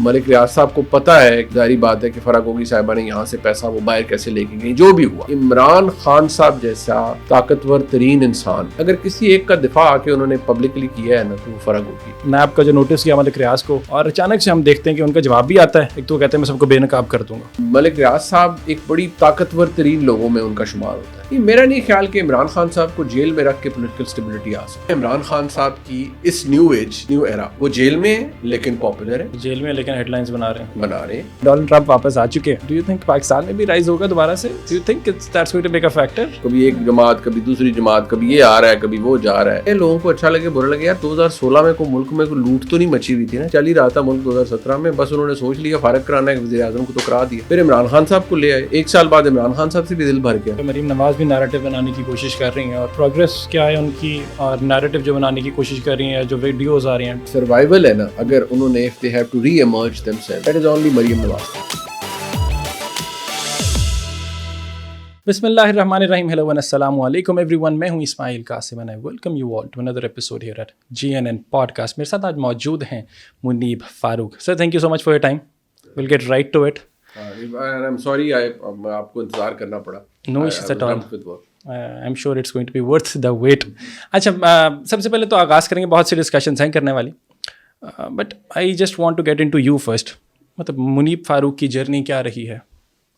ملک ریاض صاحب کو پتا ہے, ظاہری بات ہے کہ فرح گوگی صاحبہ نے یہاں سے پیسہ وہ باہر کیسے لے کے گئی, جو بھی ہوا. عمران خان صاحب جیسا طاقتور ترین انسان اگر کسی ایک کا دفاع آ کے انہوں نے پبلکلی کیا ہے نا, تو وہ فرح گوگی. میں آپ کا جو نوٹس کیا ملک ریاض کو, اور اچانک سے ہم دیکھتے ہیں کہ ان کا جواب بھی آتا ہے. ایک تو کہتے ہیں میں سب کو بے نقاب کر دوں گا. ملک ریاض صاحب ایک بڑی طاقتور ترین لوگوں میں ان کا شمار ہوتا ہے. میرا نہیں خیال کہ عمران خان صاحب کو جیل میں رکھ کے پولیٹیکل اسٹیبلٹی آ سکے. عمران خان صاحب کی اس نیو ایج, نیو ایرا, وہ جیل میں لیکن پاپولر ہے, جیل میں لیکن ہیڈ لائنز بنا رہے ہیں. ڈونلڈ ٹرمپ واپس آ چکے ہیں. ڈو یو تھنک پاکستان میں بھی رائز ہوگا دوبارہ سے؟ Do you think that's going to make a factor? کبھی ایک جماعت, کبھی دوسری جماعت, کبھی یہ آ رہا ہے, کبھی وہ جا رہا ہے. یہ لوگوں کو اچھا لگے برا لگے. یار 2016 میں کوئی ملک میں کوئی لوٹ تو نہیں مچی ہوئی تھی نا, چل ہی رہا تھا ملک 2017 میں. بس انہوں نے سوچ لیا فارغ کرانا ہے وزیر اعظم کو, تو کرا دیا. پھر عمران خان صاحب کو لے آئے. ایک سال بعد عمران خان صاحب سے بھی دل بھر گیا. مریم نواز بھی نیریٹو بنانے کی کوشش کر رہی ہیں, اور پروگریس کیا ہے ان کی, اور نیریٹو جو بنانے کی کوشش کر رہی ہیں, جو ویڈیوز آ رہی ہیں. سروائیول ہے نا, اگر انہوں نے if they have to re-emerge themselves, that is only Maryam Nawaz. بسم اللہ الرحمن الرحیم. ہیلو اینڈ السلام علیکم ایوری ون. میں ہوں Ismail Qasim and I welcome you all to another episode here at GNN podcast. میرے ساتھ آج موجود ہیں Muneeb Farooq. Sir thank you so much for your time. Well get right to it. I'm sorry آپ کو انتظار کرنا پڑا. No issues at all. I'm sure it's going to be worth the wait. اچھا, سب سے پہلے تو آغاز کریں گے, بہت سی ڈسکشنز ہیں کرنے والی, but I just want to get into you first. مطلب منیب فاروق کی جرنی کیا رہی ہے؟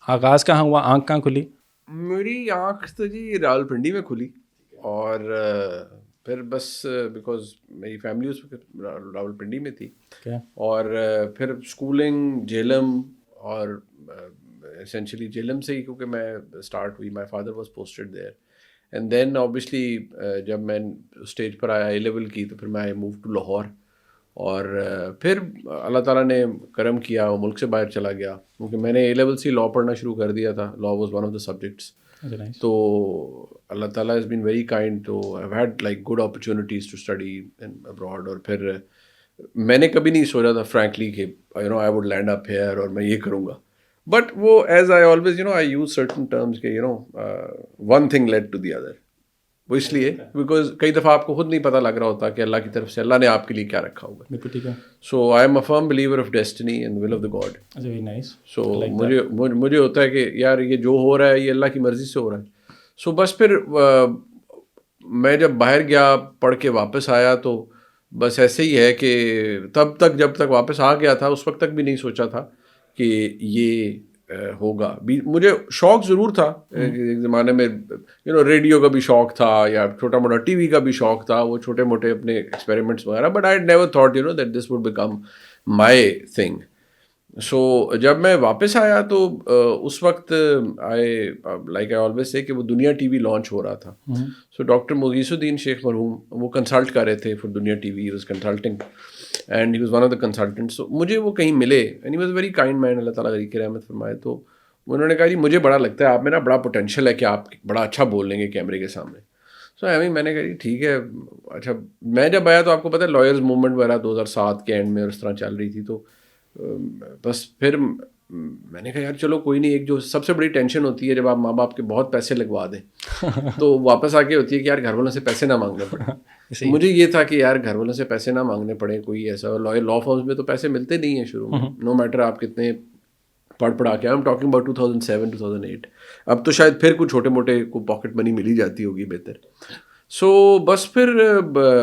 آغاز کہاں ہوا, آنکھ کہاں کھلی؟ میری آنکھ تو جی راولپنڈی میں کھلی, اور پھر بس بیکاز میری فیملی اس وقت راولپنڈی میں تھی, اور پھر اسکولنگ جہلم, اور essentially جہلم سے ہی, کیونکہ میں اسٹارٹ ہوئی, my father was posted there. And then obviously جب میں اسٹیج پر آیا A-level کی, تو پھر میں آئی موو ٹو لاہور, اور پھر اللہ تعالیٰ نے کرم کیا, وہ ملک سے باہر چلا گیا, کیونکہ میں نے A-level سے لاء پڑھنا شروع کر دیا تھا. Law was one of the subjects. تو اللہ تعالیٰ has been very kind, تو I've had like good opportunities to study abroad. اور پھر میں نے کبھی نہیں سوچا تھا فرینکلی کہ I would land up here اور میں یہ کروں گا. بٹ وہ as I always I use certain terms کہ one thing led to the other. وہ اس لیے بیکاز کئی دفعہ آپ کو خود نہیں پتہ لگ رہا ہوتا کہ اللہ کی طرف سے اللہ نے آپ کے لیے کیا رکھا ہوگا. So I am a firm believer of destiny and will of the God. So مجھے ہوتا ہے کہ یار یہ جو ہو رہا ہے یہ اللہ کی مرضی سے ہو رہا ہے. سو بس پھر میں جب باہر گیا, پڑھ کے واپس آیا, تو بس ایسے ہی ہے کہ تب تک جب تک واپس آ گیا تھا اس وقت تک بھی نہیں سوچا تھا کہ یہ ہوگا. مجھے شوق ضرور تھا ایک زمانے میں, ریڈیو کا بھی شوق تھا, یا چھوٹا موٹا ٹی وی کا بھی شوق تھا, وہ چھوٹے موٹے اپنے ایکسپیریمنٹس وغیرہ, but I never thought that this would become my thing. So جب میں واپس آیا تو اس وقت آئی آلویز سے کہ وہ دنیا ٹی وی لانچ ہو رہا تھا. سو ڈاکٹر مغیث الدین شیخ مرحوم وہ کنسلٹ کر رہے تھے for Dunya T V, was consulting and he was one of the consultants. So مجھے وہ کہیں ملے, and he was very kind man, اللہ تعالیٰ کی رحمت فرمائے. تو انہوں نے کہا جی مجھے بڑا لگتا ہے آپ میں نا بڑا پوٹینشیل ہے کہ آپ بڑا اچھا بول لیں گے کیمرے کے سامنے. سو میں نے کہا جی ٹھیک ہے. اچھا میں جب آیا تو آپ کو پتہ ہے لائرز موومنٹ وغیرہ 2007 کے اینڈ میں اور اس طرح چل رہی تھی, تو بس پھر میں نے کہا یار چلو کوئی نہیں. ایک جو سب سے بڑی ٹینشن ہوتی ہے جب آپ ماں باپ کے بہت پیسے لگوا دیں تو واپس آ کے ہوتی ہے کہ یار گھر والوں سے پیسے نہ مانگنے پڑیں. مجھے یہ تھا کہ یار گھر والوں سے پیسے نہ مانگنے پڑیں کوئی ایسا. لاء فارمز میں تو پیسے ملتے نہیں ہیں شروع میں, نو میٹر آپ کتنے پڑھا کے. آئی ایم ٹاکنگ اباؤٹ 2007-2008. اب تو شاید پھر کچھ چھوٹے موٹے کو پاکٹ منی مل ہی جاتی ہوگی بہتر. سو بس پھر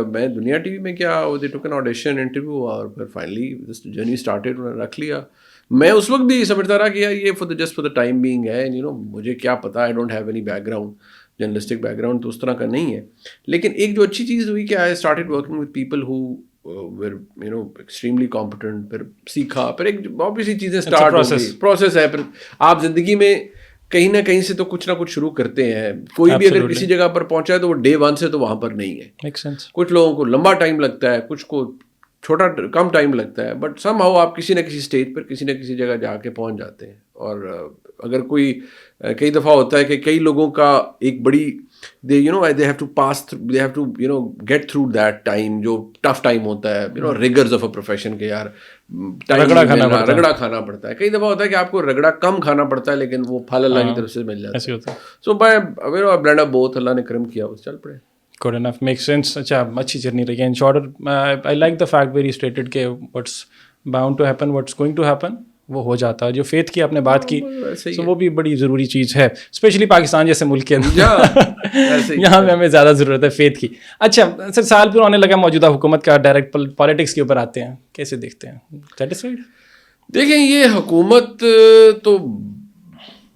میں دنیا ٹی وی میں کیا, دے ٹوک این آڈیشن انٹرویو, اور پھر فائنلی دس جرنی اسٹارٹیڈ, انہوں نے رکھ لیا. میں اس وقت بھی سمجھتا رہا کہ یار یہ just for the time being ہے, مجھے کیا پتا, I don't have any back ground, journalistic back ground تو اس طرح کا نہیں ہے. لیکن ایک جو اچھی چیز ہوئی کہ I started working with people who were extremely competent. پھر سیکھا, پھر ایک obviously چیزیں اسٹارٹ ہو گئی, پروسیس ہے. پھر آپ زندگی میں کہیں نہ کہیں سے تو کچھ نہ کچھ شروع کرتے ہیں. کوئی بھی اگر کسی جگہ پر پہنچا ہے تو وہ ڈے ون سے تو وہاں پر نہیں ہے. کچھ لوگوں کو لمبا ٹائم لگتا ہے, کچھ کو چھوٹا کم ٹائم لگتا ہے, بٹ سم ہاؤ آپ کسی نہ کسی اسٹیج پر کسی نہ کسی جگہ جا کے پہنچ جاتے ہیں. اور اگر کوئی کئی دفعہ ہوتا ہے کہ کئی لوگوں کا ایک بڑی they have to pass through, they have to get through that time جو tough time ہوتا ہے, rigors of a profession کے یار رگڑا کھانا پڑتا ہے. کئی دفعہ ہوتا ہے کہ آپ کو رگڑا کم کھانا پڑتا ہے لیکن وہ پھل اللہ کی طرف سے مل جاتا ہے. سو by blend up both, اللہ نے کرم کیا, بس چل پڑے. Good enough, makes sense. اچھا اچھی جرنی رہی ہے. In short, I like the fact where you stated کہ what's bound to happen what's going to happen, وہ ہو جاتا ہے. جو فیتھ کی آپ نے بات کی تو وہ بھی بڑی ضروری چیز ہے, اسپیشلی پاکستان جیسے ملک کے اندر یہاں پہ ہمیں زیادہ ضرورت ہے فیتھ کی. اچھا سر, سال پورا ہونے لگا موجودہ حکومت کا, ڈائریکٹ پالیٹکس کے اوپر آتے ہیں, کیسے دیکھتے ہیں, سیٹسفائڈ؟ دیکھیں یہ حکومت تو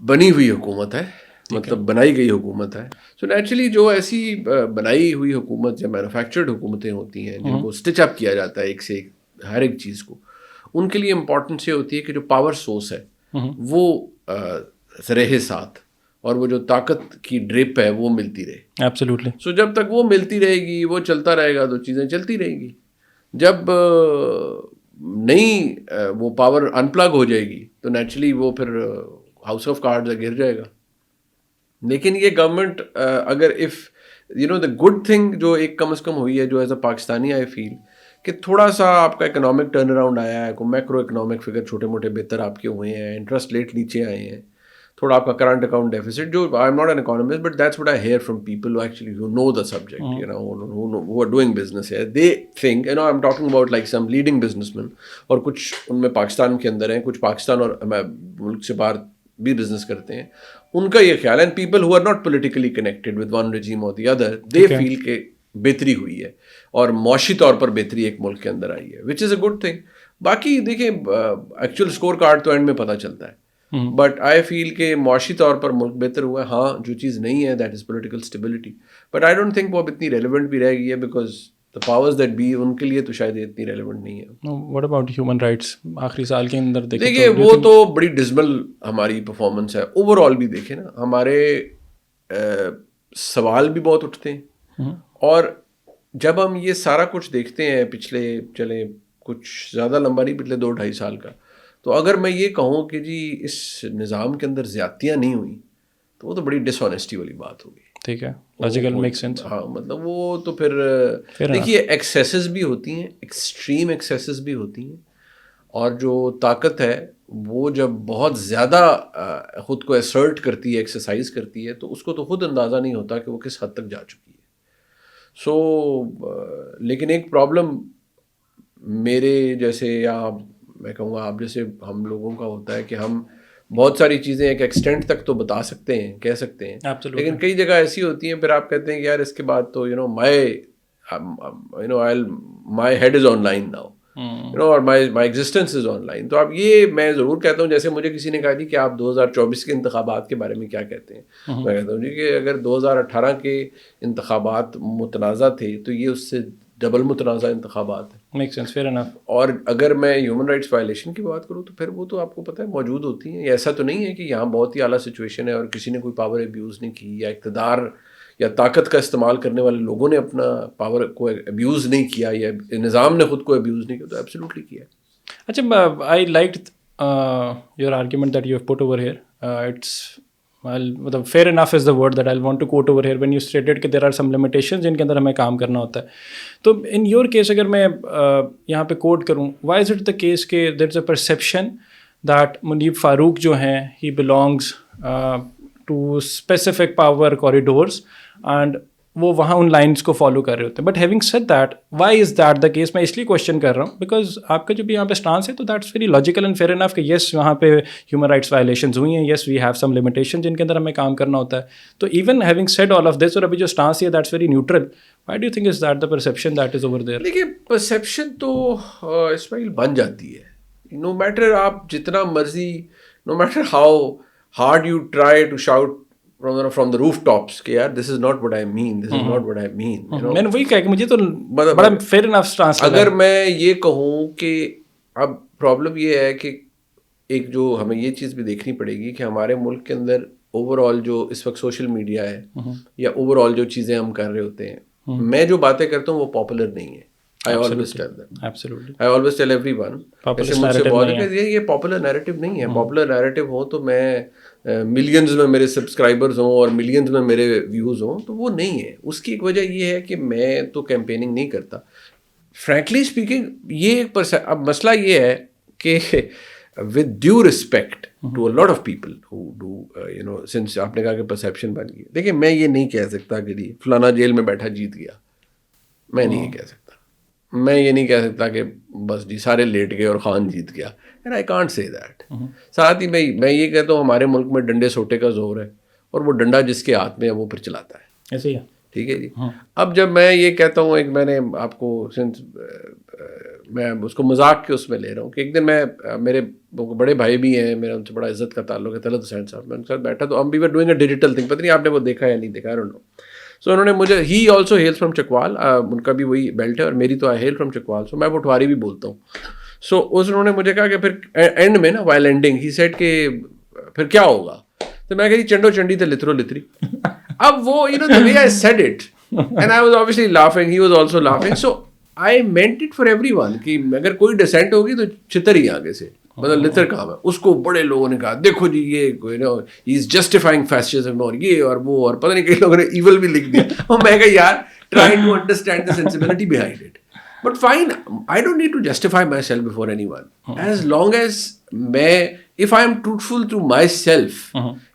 بنی ہوئی حکومت ہے, مطلب بنائی گئی حکومت ہے. سو نیچرلی جو ایسی بنائی ہوئی حکومت یا مینوفیکچرڈ حکومتیں ہوتی ہیں جن کو اسٹچ اپ کیا جاتا ہے ایک سے ایک ہر ایک چیز کو, ان کے لیے امپورٹنس یہ ہوتی ہے کہ جو پاور سورس ہے وہ رہے ساتھ, اور وہ جو طاقت کی ڈرپ ہے وہ ملتی رہے. ایبسلیوٹلی. سو جب تک وہ ملتی رہے گی, وہ چلتا رہے گا, تو چیزیں چلتی رہیں گی. جب نہیں وہ پاور ان پلگ ہو جائے گی تو نیچرلی وہ پھر ہاؤس آف کارڈز گر جائے گا. لیکن یہ گورنمنٹ اگر if you know the good thing جو ایک کم از کم ہوئی ہے, جو ایز اے پاکستانی آئی فیل کہ تھوڑا سا آپ کا اکنامک ٹرن اراؤنڈ آیا ہے, کوئی میکرو اکنامک فگر چھوٹے موٹے بہتر آپ کے ہوئے ہیں, انٹرسٹ ریٹ نیچے آئے ہیں, تھوڑا آپ کا کرنٹ اکاؤنٹ ڈیفیسٹ, جو I am not an economist but that's what I hear from people who know the subject, you know, who are doing business here. They think, you know, I'm talking about like some leading businessmen, اور کچھ ان میں پاکستان کے اندر ہیں, کچھ پاکستان اور ملک سے باہر بھی بزنس کرتے ہیں. ان کا یہ خیال ہے, and people who are not politically connected with one regime or the other, they feel کہ بہتری ہوئی ہے اور معاشی طور پر بہتری ایک ملک کے اندر آئی ہے, which is a good thing. باقی دیکھیں ایکچوئل اسکور کارڈ تو اینڈ میں پتہ چلتا ہے, بٹ آئی فیل کہ معاشی طور پر ملک بہتر ہوا ہے. ہاں جو چیز نہیں ہے that is political stability, but I don't think وہ اب اتنی ریلیونٹ بھی رہ گئی ہے, because the powers that be ان کے لیے تو شاید یہ اتنی ریلیونٹ نہیں ہے. واٹ اباؤٹ ہیومن رائٹس آخری سال کے اندر دیکھیے وہ تو بڑی ڈزمل ہماری پرفارمنس ہے. اوور آل بھی دیکھیں نا, ہمارے سوال بھی بہت اٹھتے ہیں, اور جب ہم یہ سارا کچھ دیکھتے ہیں پچھلے چلے کچھ زیادہ لمبا نہیں, پچھلے 2-2.5 سال کا, تو اگر میں یہ کہوں کہ جی اس نظام کے اندر زیادتیاں نہیں ہوئیں تو وہ تو بڑی ڈس آنیسٹی والی بات ہوگی. ٹھیک ہے, لاجیکل میک سینس. ہاں مطلب وہ تو پھر دیکھیے ایکسیسز بھی ہوتی ہیں, ایکسٹریم ایکسیسز بھی ہوتی ہیں, اور جو طاقت ہے وہ جب بہت زیادہ خود کو اسرٹ کرتی ہے, ایکسرسائز کرتی ہے, تو اس کو تو خود اندازہ نہیں ہوتا کہ وہ کس حد تک جا چکی ہے. سو لیکن ایک پرابلم میرے جیسے یا میں کہوں گا آپ جیسے ہم لوگوں کا ہوتا ہے کہ ہم بہت ساری چیزیں ایک ایکسٹینٹ تک تو بتا سکتے ہیں, کہہ سکتے ہیں, لیکن کئی جگہ ایسی ہوتی ہیں پھر آپ کہتے ہیں کہ یار اس کے بعد تو my head is online now, اور my existence is on line. تو اب یہ میں ضرور کہتا ہوں, جیسے مجھے کسی نے کہا تھی کہ آپ 2024 کے انتخابات کے بارے میں کیا کہتے ہیں, میں کہتا ہوں جی کہ اگر 2018 کے انتخابات متنازع تھے تو یہ اس سے ڈبل متنازع انتخابات ہیں. Make sense, fair enough. اور اگر میں ہیومن رائٹس وائلیشن کی بات کروں تو پھر وہ تو آپ کو پتہ ہے موجود ہوتی ہیں. ایسا تو نہیں ہے کہ یہاں بہت ہی اعلیٰ سچویشن ہے اور کسی نے کوئی پاور ابیوز نہیں کی, یا اقتدار یا طاقت کا استعمال کرنے والے لوگوں نے اپنا پاور کو ابیوز نہیں کیا, یا نظام نے خود کو ابیوز نہیں کیا, تو ایبسلیوٹلی کیا. اچھا, I liked your argument that you have put over here. It's مطلب fair enough is the word that I want to quote over here when you stated کہ دیر آر سم لمیٹیشن جن کے اندر ہمیں کام کرنا ہوتا ہے. تو ان یور کیس اگر میں یہاں پہ کوٹ کروں, why is it the case کہ there is a perception that منیب فاروق جو ہیں he belongs to specific power corridors and وہ وہاں ان لائنس کو فالو کر رہے ہوتے ہیں. But having said that, why is that the case, میں اس لیے کوشچن کر رہا ہوں بیکاز آپ کا جو بھی یہاں پہ اسٹانس ہے تو that's very logical and fair enough کہ یس وہاں پہ ہیومن رائٹس وائلیشنز ہوئی ہیں, یس وی ہیو سم لمیٹیشن جن کے اندر ہمیں کام کرنا ہوتا ہے. تو even having said all of this, اور ابھی جو اسٹانس ہے that's very neutral, why do you think is that the perception that is over there? دیکھیے پرسیپشن تو اسماعیل بن جاتی ہے, نو میٹر آپ جتنا مرضی, no matter how hard you try to shout from the rooftops کہ یار this is not what I mean, this is not what I mean. میں نے وہی کہا کہ مجھے تو بڑا fair enough stance لگا. اگر میں یہ کہوں کہ اب پرابلم یہ ہے کہ ایک جو ہمیں یہ چیز بھی دیکھنی پڑے گی کہ ہمارے ملک کے اندر اوور آل جو اس وقت سوشل میڈیا ہے یا اوور آل جو چیزیں ہم کر رہے ہوتے ہیں, میں جو باتیں کرتا ہوں وہ پاپولر نہیں ہے. I always tell them. Absolutely. I always tell everyone. ایسے مجھ سے بہت ہے کہ یہ پاپولر نیریٹو نہیں ہے. پاپولر نیریٹو ہو تو میں ملینز میں میرے سبسکرائبرز ہوں اور ملینز میں میرے ویوز ہوں, تو وہ نہیں ہے. اس کی ایک وجہ یہ ہے کہ میں تو کیمپیننگ نہیں کرتا. فرینکلی اسپیکنگ یہ اب مسئلہ یہ ہے کہ with due respect to a lot of people who do since آپ نے کہا کہ پرسیپشن بن گئی. دیکھیں میں یہ نہیں کہہ سکتا کہ جی فلانا جیل میں بیٹھا جیت گیا, میں نہیں یہ کہہ سکتا. میں یہ نہیں کہہ سکتا کہ بس جی سارے لیٹ گئے اور خان جیت گیا. And I can't say that. ساتھ ہی میں یہ کہتا ہوں ہمارے ملک میں ڈنڈے سوٹے کا زور ہے, اور وہ ڈنڈا جس کے ہاتھ میں ہے وہ پھر چلاتا ہے. ایسے ہی ہے. ٹھیک ہے جی. اب جب میں یہ کہتا ہوں, ایک میں نے آپ کو میں اس کو مذاق کے اس میں لے رہا ہوں کہ ایک دن میں, میرے بڑے بھائی بھی ہیں, میرا ان سے بڑا عزت کا تعلق ہے, طلعت حسین صاحب, میں ان کے ساتھ بیٹھا تو ہم we were doing a digital thing, پتہ نہیں آپ نے وہ دیکھا یا نہیں دیکھا, آئی ڈونٹ نو. سو انہوں نے مجھے, he also hails from Chakwal, ان کا بھی وہی بیلٹ ہے اور میری تو I hail from Chakwal, so میں پٹواری بھی بولتا ہوں. سو انہوں نے مجھے کہا کہ پھر اینڈ میں نا وائل اینڈنگ ہی سیڈ کہ پھر کیا ہوگا, تو میں کہی چنڈو چنڈی تھے لترو لتری. اب وہ you know the way I said it and I was obviously laughing, he was also laughing, so I meant it for everyone کہ اگر کوئی ڈسینٹ ہوگی تو چتر ہی آگے سے, مطلب لتر کام ہے. اس کو بڑے لوگوں نے کہا دیکھو جی یہ you know he is justifying فیسٹزم اور یہ اور وہ, اور پتہ نہیں کئی لوگوں نے ایول بھی لکھ دیا. اور میں کہا یار try to understand the sensibility behind it. But fine, I don't need to justify myself before anyone. As long as if I am truthful to myself,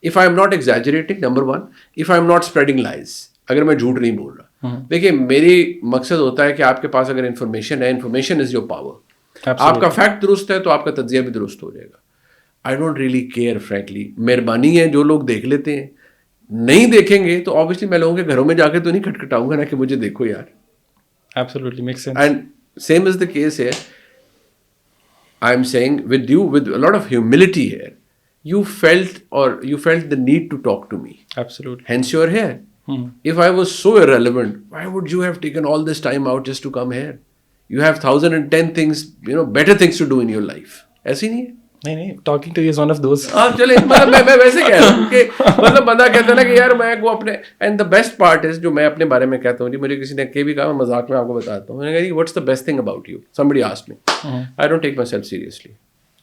if I am not exaggerating, number one, if I am not spreading lies, اگر میں جھوٹ نہیں بول رہا. دیکھیے میری مقصد ہوتا ہے کہ آپ کے پاس اگر انفارمیشن ہے, انفارمیشن از یور پاور. آپ کا فیکٹ درست ہے تو آپ کا تجزیہ بھی درست ہو جائے گا. I don't really care frankly. مہربانی ہے جو لوگ دیکھ لیتے ہیں, نہیں دیکھیں گے تو obviously میں لوگوں کے گھروں میں جا کے تو نہیں کھٹکھٹاؤں گا نا کہ مجھے دیکھو یار. Absolutely makes sense. And same is the case here. I am saying with you, with a lot of humility here, you felt the need to talk to me. Absolutely. Hence you are here. If I was so irrelevant, why would you have taken all this time out just to come here? You have 1010 things, you know, better things to do in your life. ایسے ہی نہیں ہے. نہیں, talking to you is one of those. ہاں چلے, مطلب میں ویسے کہہ رہا ہوں کہ مطلب بندہ کہتا ہے نا کہ یار میں کو اپنے, and the best part is جو میں اپنے بارے میں کہتا ہوں جی, مجھے کسی نے کہ بھی کہا, میں مذاق میں آپ کو بتاتا ہوں, میں نے کہا جی what's the best thing about you, somebody asked me. I don't take myself seriously.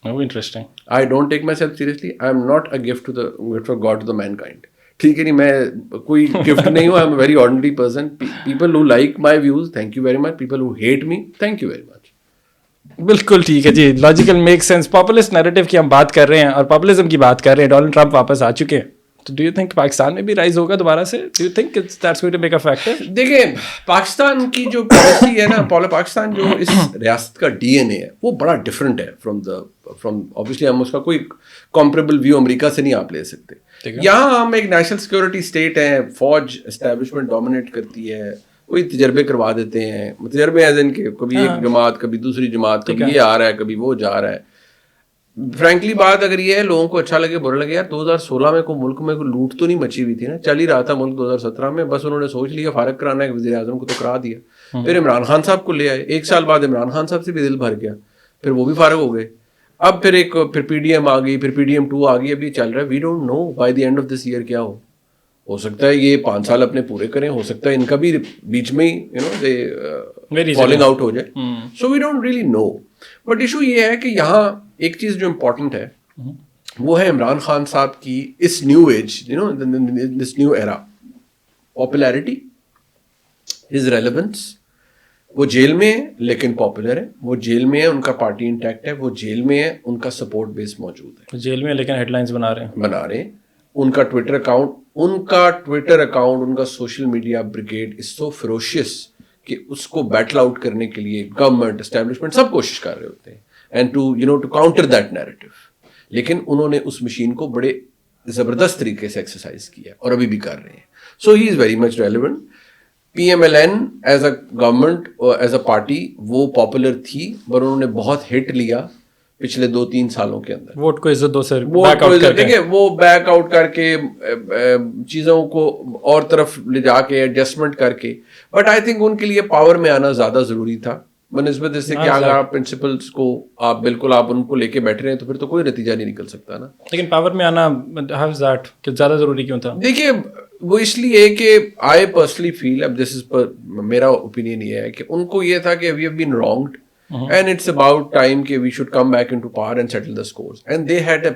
Oh, interesting. I don't take myself seriously. I am not a gift for God to the mankind. ٹھیک ہے نہیں, میں کوئی gift نہیں ہوں. I am a very ordinary person. People who like my views, thank you very much. People who hate me, thank you very much. بالکل ٹھیک ہے جی, logical make sense. Populist narrative کی ہم بات کر رہے ہیں اور پاپولزم کی بات کر رہے ہیں. ڈونلڈ ٹرمپ واپس آ چکے ہیں, تو ڈو یو تھنک پاکستان میں بھی رائز ہوگا دوبارہ سے؟ Do you think that's going to make a factor? دیکھیں پاکستان کی جو پالیسی ہے نا, پاکستان جو اس ریاست کا ڈی این اے ہے وہ بڑا ڈفرینٹ ہے فرام obviously ہم اس کا کوئی کمپریبل ویو امریکہ سے نہیں آپ لے سکتے. یہاں ہم ایک نیشنل سیکورٹی اسٹیٹ ہیں, فوج اسٹیبلشمنٹ ڈومینیٹ کرتی ہے, کوئی تجربے کروا دیتے ہیں, تجربے ایز ان کے کبھی ایک جماعت کبھی دوسری جماعت, کبھی یہ آ رہا ہے کبھی وہ جا رہا ہے. فرینکلی بات اگر یہ ہے لوگوں کو اچھا لگے برا لگے, یار 2016 میں کوئی ملک میں کوئی لوٹ تو نہیں مچی ہوئی تھی نا, چل ہی رہا تھا ملک 2017 میں, بس انہوں نے سوچ لیا فارغ کرانا ہے, وزیر اعظم کو تو کرا دیا. پھر عمران خان صاحب کو لے آئے, 1 سال بعد عمران خان صاحب سے بھی دل بھر گیا, پھر وہ بھی فارغ ہو گئے. اب پھر پی ڈی ایم آ گئی, پھر PDM2 آ گئی, ابھی چل رہا ہے. We don't know by the end of this year کیا ہو سکتا ہے یہ 5 سال اپنے پورے کریں, ہو سکتا ہے ان کا بھی بیچ میں ہی یو نو فالنگ آؤٹ ہو جائے. So we don't really know. But issue یہ ہے کہ یہاں ایک چیز جو امپورٹنٹ ہے وہ ہے عمران خان صاحب کی اس new age, you know this new era, popularity, his relevance. وہ جیل میں ہے لیکن پاپولر ہے, وہ جیل میں ہے, ان کا پارٹی انٹیکٹ ہے, وہ جیل میں ہے, ان کا سپورٹ بیس موجود ہے, جیل میں لیکن ہیڈ لائنز بنا رہے ہیں. ان کا ٹویٹر اکاؤنٹ, ان کا سوشل میڈیا بریگیڈ از سو فیروشیس کہ اس کو بیٹل آؤٹ کرنے کے لیے گورنمنٹ اسٹیبلشمنٹ سب کوشش کر رہے ہوتے ہیں, and to counter that narrative. لیکن انہوں نے اس مشین کو بڑے زبردست طریقے سے ایکسرسائز کیا اور ابھی بھی کر رہے ہیں. So he is very much relevant. PMLN as a government اور ایز اے پارٹی وہ پاپولر تھی, پر انہوں نے بہت ہٹ لیا پچھلے 2-3 سالوں کے اندر. ووٹ کو عزت دو سر, دیکھیں وہ بیک آؤٹ کر کے چیزوں کو اور طرف لے جا کے ایڈجسٹمنٹ کر کے. بٹ آئی تھنک ان کے لیے پاور میں آنا زیادہ ضروری تھا بنسبت اس سے کہ اگر آپ پرنسپلس کو آپ بالکل آپ ان کو لے کے بیٹھ رہے ہیں تو پھر تو کوئی نتیجہ نہیں نکل سکتا نا. لیکن پاور میں آنا ہاؤ از دیٹ کہ زیادہ ضروری کیوں تھا؟ دیکھیے وہ اس لیے کہ آئی پرسنلی فیل, اب دس از میرا اوپینین یہ ہے کہ ان کو یہ تھا کہ we have been wronged and it's about time that we should come back into power and settle the scores. And they had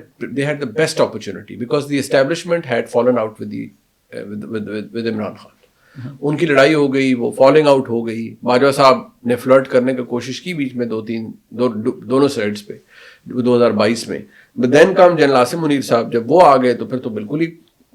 the best opportunity because the establishment had fallen out with Imran Khan. ان کی لڑائی ہو گئی, وہ falling out ہو گئی. باجوہ صاحب نے flirt کرنے کی کوشش کی بیچ میں دونوں سائڈس پہ 2022 میں. But then come general Asim Munir صاحب, جب وہ آ گئے تو پھر تو بالکل ہی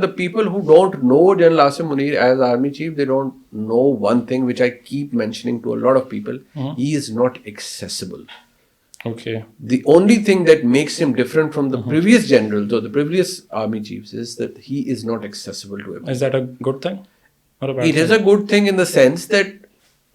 the people who don't know General Asim Munir as army chief, they don't know one thing which I keep mentioning to a lot of people. He is not accessible. Okay. The only thing that makes him different from the previous generals or the previous army chiefs is that he is not accessible to everyone. Is that a good thing or a bad thing? It is a good thing in the sense that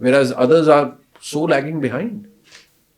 whereas others are so lagging behind.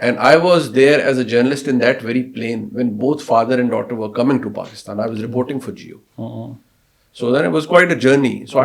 And I was there as a journalist in that very plane when both father and daughter were coming to Pakistan. I was reporting for Geo. So then it was quite a journey. So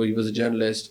he was a journalist.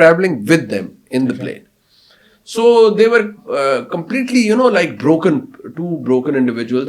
traveling with them in the plane. So they were completely, like two broken individuals,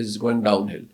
is going downhill,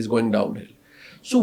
is going downhill. So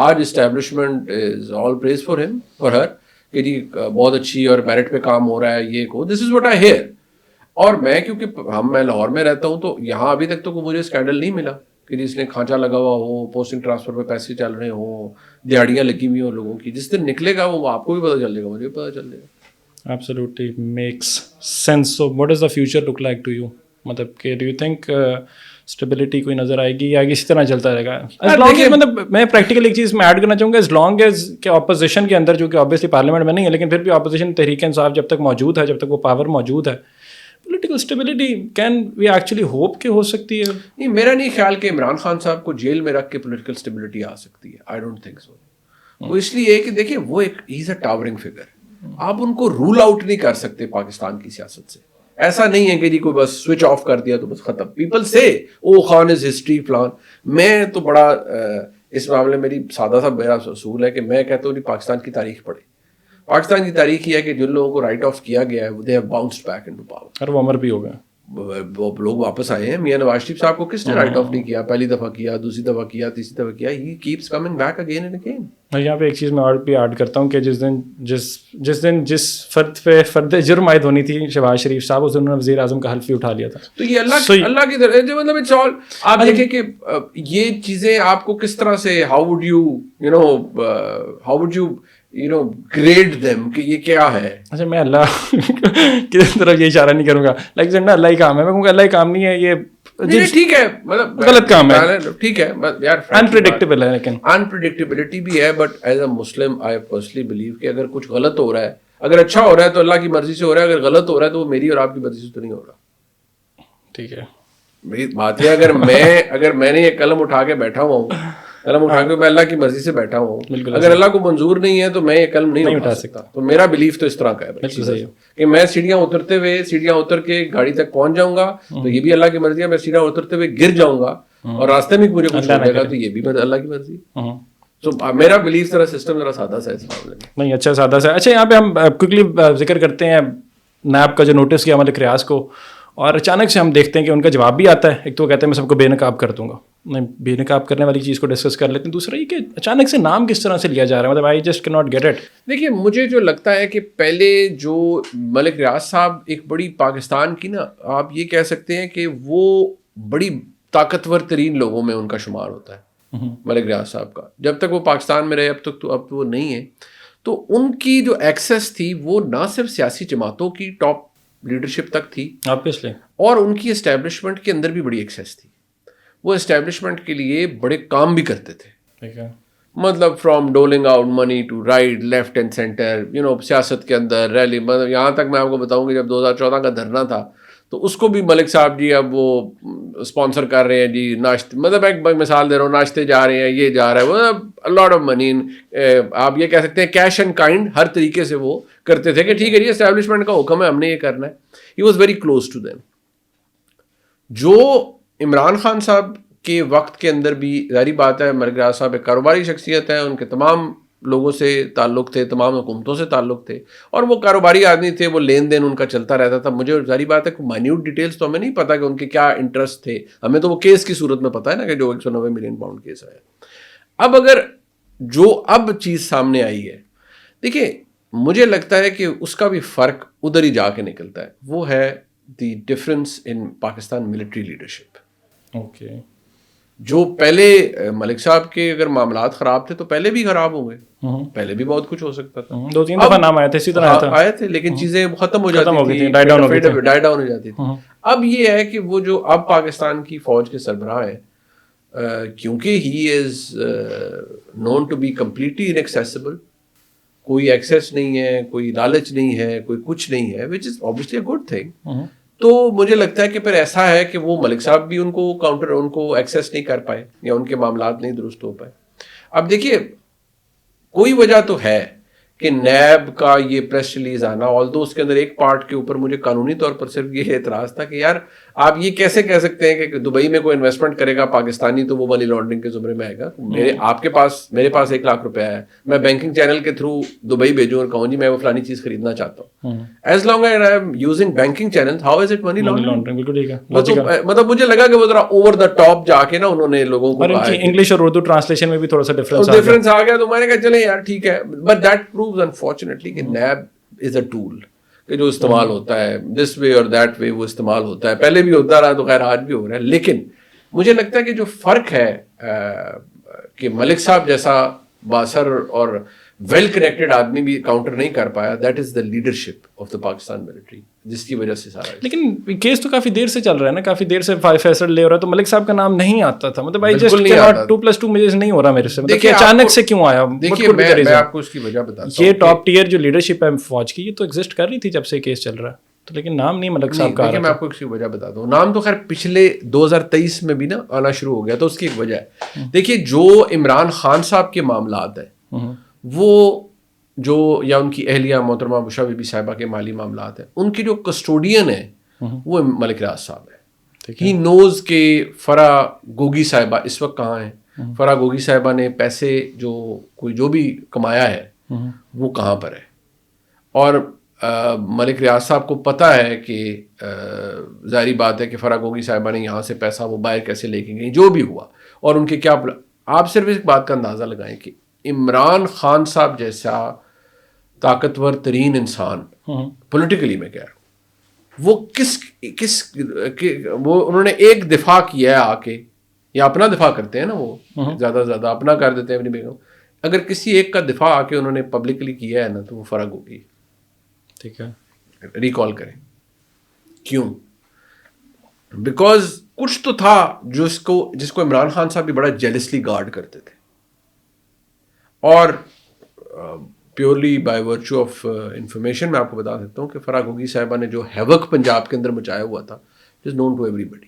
آج establishment is all praise for him for her کہ جی بہت اچھی اور merit پہ کام ہو رہا ہے یہ کو, دس از واٹ آئی ہیئر. اور میں کیونکہ میں لاہور میں رہتا ہوں تو یہاں ابھی تک تو مجھے اسکینڈل نہیں ملا کہ جس نے کھانچہ لگا ہوا ہو, پوسٹنگ ٹرانسفر پہ پیسے چل رہے ہوں, دیہڑیاں لگی ہوئی ہوں لوگوں کی. جس دن نکلے گا وہ آپ کو بھی پتہ چلے گا, مجھے بھی پتہ چل جائے گا. Absolutely makes sense. So what does the future look like to you? مطلب کہ do you think اسٹیبلٹی کوئی نظر آئے گی یا اسی طرح چلتا رہے گا؟ as long as مطلب میں پریکٹیکل ایک چیز میں ایڈ کرنا چاہوں گا, as long as کہ اپوزیشن کے اندر جو کہ obviously پارلیمنٹ میں نہیں ہے لیکن پھر بھی اپوزیشن تحریک انصاف جب تک موجود ہے, جب تک وہ پاور موجود ہے, political stability can we actually hope کہ ہو سکتی ہے؟ نہیں, میرا نہیں خیال کہ عمران خان صاحب کو جیل میں رکھ کے پولیٹیکل اسٹیبلٹی آ سکتی ہے. آئی ڈونٹ تھنک سو. وہ اس لیے کہ دیکھیں وہ ایک ہی از اے ٹاورنگ فگر, آپ ان کو رول آؤٹ نہیں کر سکتے پاکستان کی سیاست سے. ایسا نہیں ہے کہ جی کوئی بس سوئچ آف کر دیا تو بس ختم. پیپل سے او خان از ہسٹری فلان. میں تو بڑا اس معاملے میری سادہ سا میرا اصول ہے کہ میں کہتا ہوں جی پاکستان کی تاریخ پڑھے. پاکستان کی تاریخ یہ ہے کہ جن لوگوں کو رائٹ آف کیا گیا ہے they have bounced back into power. اور وہ امر بھی ہو گیا, وہ لوگ واپس آئے ہیں. میاں نواز شریف صاحب کو کس نے رائٹ آف نہیں کیا؟ پہلی دفعہ کیا, دوسری دفعہ کیا, تیسری دفعہ کیا. He keeps coming back again and again. یہاں پہ ایک چیز میں اور بھی ایڈ کرتا ہوں کہ جس فرد پہ فرد جرم عائد ہونی تھی شہباز شریف صاحب, اس انہوں نے وزیر اعظم کا حلف بھی اٹھا لیا تھا. تو یہ اللہ کی طرف مطلب اٹس آل. آپ دیکھیں کہ یہ چیزیں آپ کو کس طرح سے how would you grade them کہ یہ کیا ہے. اچھا میں اللہ کی طرف یہ اشارہ نہیں کروں گا, لائک اللہ ہی کام ہے. میں کہوں گا اللہ ہی کام نہیں ہے, یہ ٹھیک ہے مطلب غلط کام ہے, ٹھیک ہے یار, انپریڈکٹیبل ہے. لیکن انپریڈکٹیبلٹی بھی ہے, but as a Muslim I personally believe کہ اگر کچھ غلط ہو رہا ہے, اگر اچھا ہو رہا ہے تو اللہ کی مرضی سے ہو رہا ہے, اگر غلط ہو رہا ہے تو وہ میری اور آپ کی مرضی سے تو نہیں ہو رہا. ٹھیک ہے, میری بات ہے اگر میں نے یہ قلم اٹھا کے بیٹھا ہوا ہوں, قلم اٹھا کے میں اللہ کی مرضی سے بیٹھا ہوں, اگر اللہ کو منظور نہیں ہے تو میں یہ قلم نہیں اٹھا سکتا. تو میرا بلیف تو اس طرح کا ہے کہ میں سیڑھیاں اتر کے گاڑی تک پہنچ جاؤں گا تو یہ بھی اللہ کی مرضی ہے. میں سیڑھیاں اترتے ہوئے گر جاؤں گا اور راستے میں مجھے کچھ ہو جائے گا تو یہ بھی اللہ کی مرضی ہے. تو میرا بلیف ذرا سسٹم ذرا سادہ سا ہے اس معاملے میں. نہیں اچھا سادہ سا. اچھا یہاں پہ ہم کوئکلی ذکر کرتے ہیں نیب کا جو نوٹس کیا ملک ریاض کو, اور اچانک سے ہم دیکھتے ہیں کہ ان کا جواب بھی آتا ہے. ایک تو وہ کہتے ہیں میں سب کو بے نقاب کر دوں گا, نہیں بے نقاب کرنے والی چیز کو ڈسکس کر لیتے ہیں. دوسرا یہ کہ اچانک سے نام کس طرح سے لیا جا رہا ہے, مطلب آئی جسٹ کی ناٹ گیٹ اٹ. دیکھیے مجھے جو لگتا ہے کہ پہلے جو ملک ریاض صاحب ایک بڑی پاکستان کی نا آپ یہ کہہ سکتے ہیں کہ وہ بڑی طاقتور ترین لوگوں میں ان کا شمار ہوتا ہے. ملک ریاض صاحب کا جب تک وہ پاکستان میں رہے اب تک تو اب وہ نہیں ہے. تو ان کی جو ایکسیس تھی وہ نہ صرف سیاسی جماعتوں کی ٹاپ لیڈرشپ تک تھی obviously, اور ان کی اسٹیبلشمنٹ کے اندر بھی بڑی ایکسیس تھی. وہ اسٹیبلشمنٹ کے لیے بڑے کام بھی کرتے تھے, مطلب from doling out money to right left and centre, سیاست کے اندر ریلی. مطلب یہاں تک میں آپ کو بتاؤں کہ جب 2014 کا دھرنا تھا تو اس کو بھی ملک صاحب جی اب وہ اسپانسر کر رہے ہیں جی, ناشتے, مطلب ایک مثال دے رہا ہوں, ناشتے جا رہے ہیں, یہ جا رہا ہے, وہ لاٹ آف منی. آپ یہ کہہ سکتے ہیں کیش اینڈ کائنڈ ہر طریقے سے وہ کرتے تھے کہ ٹھیک ہے جی اسٹیبلشمنٹ کا حکم ہے ہم نے یہ کرنا ہے. He was very close to them. جو عمران خان صاحب کے وقت کے اندر بھی ظاہری بات ہے ملک ریاض صاحب ایک کاروباری شخصیت ہے, ان کے تمام لوگوں سے تعلق تھے, تمام حکومتوں سے تعلق تھے, اور وہ کاروباری آدمی تھے, وہ لین دین ان کا چلتا رہتا تھا. مجھے ظاہری بات ہے مائنیوٹ ڈیٹیلز تو ہمیں نہیں پتا کہ ان کے کیا انٹرسٹ تھے, ہمیں تو وہ کیس کی صورت میں پتا ہے نا کہ جو 190 ملین پاؤنڈ کیس ہے. اب اگر جو اب چیز سامنے آئی ہے, دیکھیں مجھے لگتا ہے کہ اس کا بھی فرق ادھر ہی جا کے نکلتا ہے, وہ ہے the difference in Pakistan military leadership. Okay, جو پہلے ملک صاحب کے اگر معاملات خراب تھے تو پہلے بھی خراب ہوں گے, پہلے بھی بہت کچھ ہو سکتا تھا, 2-3 دفعہ نام آئے تھے, اسی طرح آئے تھے, لیکن چیزیں ختم ہو جاتی تھی, ڈائی ڈاؤن ہو جاتی تھی. اب یہ ہے کہ وہ جو اب پاکستان کی فوج کے سربراہ ہیں, کیونکہ ہی از نون ٹو بی کمپلیٹلی انیکسیسیبل, کوئی ایکسیس نہیں ہے, کوئی لالچ نہیں ہے, کوئی کچھ نہیں ہے, وچ از obviously a good thing. تو مجھے لگتا ہے کہ پھر ایسا ہے کہ وہ ملک صاحب بھی ان کو ایکسیس نہیں کر پائے یا ان کے معاملات نہیں درست ہو پائے. اب دیکھیے کوئی وجہ تو ہے کہ نیب کا یہ پریس ریلیز آنا, آلدو اس کے اندر ایک پارٹ کے اوپر مجھے قانونی طور پر صرف یہ اعتراض تھا کہ یار آپ یہ کیسے کہہ سکتے ہیں کہ دبئی میں کوئی انویسٹمنٹ کرے گا پاکستانی تو وہ منی لانڈرنگ کے زمرے میں آئے گا؟ میرے پاس 1 لاکھ روپیہ ہے, میں بینکنگ چینل کے تھرو دبئی بھیجوں اور کہوں جی میں وہ فلانی چیز خریدنا چاہتا ہوں, as long as I am using banking channel, how is it money laundering? مطلب مجھے لگا کہ وہ ذرا اوور دا ٹاپ جا کے نا انہوں نے لوگوں کو انگلش اور اردو ٹرانسلیشن میں بھی تھوڑا سا ڈفرینس آ گیا, تو میں نے کہا چلے یار ٹھیک ہے, بٹ دیٹ پرووز انفارچونیٹلی کہ نیب از اے ٹول کہ جو استعمال ہوتا ہے دس وے اور دیٹ وے, وہ استعمال ہوتا ہے, پہلے بھی ہوتا رہا تو خیر آج بھی ہو رہا ہے. لیکن مجھے لگتا ہے کہ جو فرق ہے کہ ملک صاحب جیسا باثر اور ویل کنیکٹڈ آدمی بھی کاؤنٹر نہیں کر پایا, that is the leadership of the Pakistan military, جس کی وجہ سے سارا. لیکن کیس تو کافی دیر سے چل رہا ہے نا, کافی دیر سے فیصل لے ہو رہا ہے, تو ملک صاحب کا نام نہیں آتا تھا, مطلب 2+2 مجھے نہیں ہو رہا میرے سے, مطلب اچانک سے کیوں آیا؟ دیکھیے میں آپ کو اس کی وجہ بتاتا ہوں. یہ ٹاپ ٹیئر جو لیڈرشپ ہے فوج کی, یہ تو ایگزسٹ کر رہی تھی جب سے کیس چل رہا ہے, تو لیکن نام نہیں ملک صاحب کا. میں آپ کو اس کی وجہ بتاتا ہوں. نام تو خیر پچھلے 2023 میں بھی نا آنا شروع ہو گیا, تو اس کی ایک وجہ ہے. دیکھیے جو عمران خان صاحب کے معاملات ہیں وہ جو یا ان کی اہلیہ محترمہ بشرا بی بی صاحبہ کے مالی معاملات ہیں, ان کی جو کسٹوڈین ہے وہ ملک ریاض صاحب ہے. ہی نوز کہ فرح گوگی صاحبہ اس وقت کہاں ہیں, فرح گوگی صاحبہ نے پیسے جو بھی کمایا ہے وہ کہاں پر ہے, اور ملک ریاض صاحب کو پتہ ہے کہ ظاہری بات ہے کہ فرح گوگی صاحبہ نے یہاں سے پیسہ وہ باہر کیسے لے کے گئی, جو بھی ہوا, اور ان کے کیا. آپ صرف اس بات کا اندازہ لگائیں کہ عمران خان صاحب جیسا طاقتور ترین انسان پولیٹیکلی میں کہہ رہا ہوں, وہ انہوں نے ایک دفاع کیا ہے آ کے, یا اپنا دفاع کرتے ہیں نا, وہ زیادہ سے زیادہ اپنا کر دیتے ہیں اپنی بیگم, اگر کسی ایک کا دفاع آ کے انہوں نے پبلکلی کیا ہے نا تو وہ فرق ہوگی. ٹھیک ہے, ریکال کریں کیوں, بیکاز کچھ تو تھا جس کو عمران خان صاحب بھی بڑا جیلسلی گارڈ کرتے تھے, اور purely by virtue of information میں آپ کو بتا سکتا ہوں کہ فرح گوگی صاحبہ نے جو ہیوک پنجاب کے اندر مچایا ہوا تھا, it is known to everybody.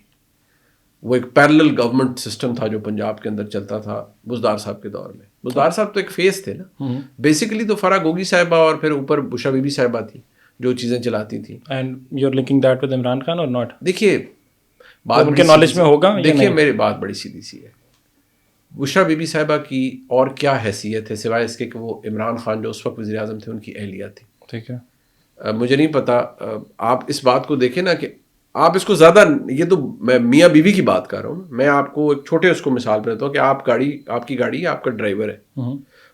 وہ ایک پیرلل گورنمنٹ سسٹم تھا جو پنجاب کے اندر چلتا تھا بزدار صاحب کے دور میں. بزدار صاحب تو ایک فیس تھے نا بیسیکلی, تو فرح گوگی صاحبہ اور پھر اوپر بشرا بی بی صاحبہ تھی جو چیزیں چلاتی تھیں. And you are linking that with Imran Khan اور ناٹ؟ دیکھیے بات ان کے نالج میں ہوگا. دیکھیے میری بات بڑی سیدھی سی ہے, بشرا بی بی صاحبہ کی اور کیا حیثیت ہے سوائے اس کے کہ وہ عمران خان جو اس وقت وزیر اعظم تھے ان کی اہلیہ تھی. ٹھیک ہے, مجھے نہیں پتا, آپ اس بات کو دیکھیں نا کہ آپ اس کو زیادہ, یہ تو میں میاں بیوی کی بات کر رہا ہوں, میں آپ کو ایک چھوٹے اس کو مثال پہ دیتا ہوں کہ آپ کی گاڑی آپ کا ڈرائیور ہے,